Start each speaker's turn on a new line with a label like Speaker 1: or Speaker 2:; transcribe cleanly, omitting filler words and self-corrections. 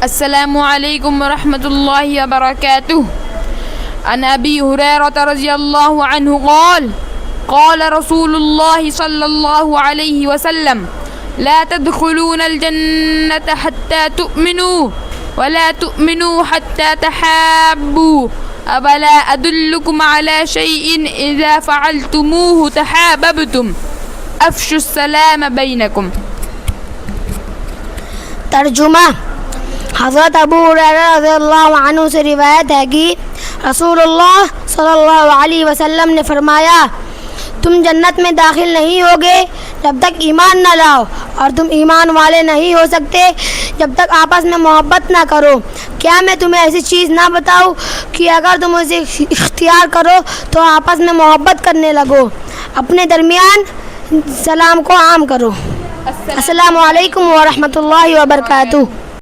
Speaker 1: अस्सलामु अलैकुम वरहमतुल्लाहि वबरकातुह। अन अबी हुरैरह रज़ियल्लाहु अन्हु क़ाल रसूलुल्लाहि सल्लल्लाहु अलैहि वसल्लम ला तदखुलूनल जन्नत हत्ता तु'मिनू वला तु'मिनू हत्ता तहाब्बू अवला अदुल्लुकुम अला शैइन इज़ा फ़अलतुमूहु तहाबबतुम अफ़शुस सलाम बैनकुम।
Speaker 2: तर्जुमा। हज़रत अबू हुरैरा रज़ियल्लाहु अन्हु से रिवायत है कि रसूलुल्लाह सल्लल्लाहु अलैहि वसल्लम ने फरमाया, तुम जन्नत में दाखिल नहीं होगे जब तक ईमान न लाओ, और तुम ईमान वाले नहीं हो सकते जब तक आपस में मोहब्बत ना करो। क्या मैं तुम्हें ऐसी चीज़ ना बताऊं कि अगर तुम उसे इख्तियार करो तो आपस में मोहब्बत करने लगो। अपने दरमियान सलाम को आम करो। अस्सलामु अलैकुम व रहमतुल्लाहि व बरकातुहू।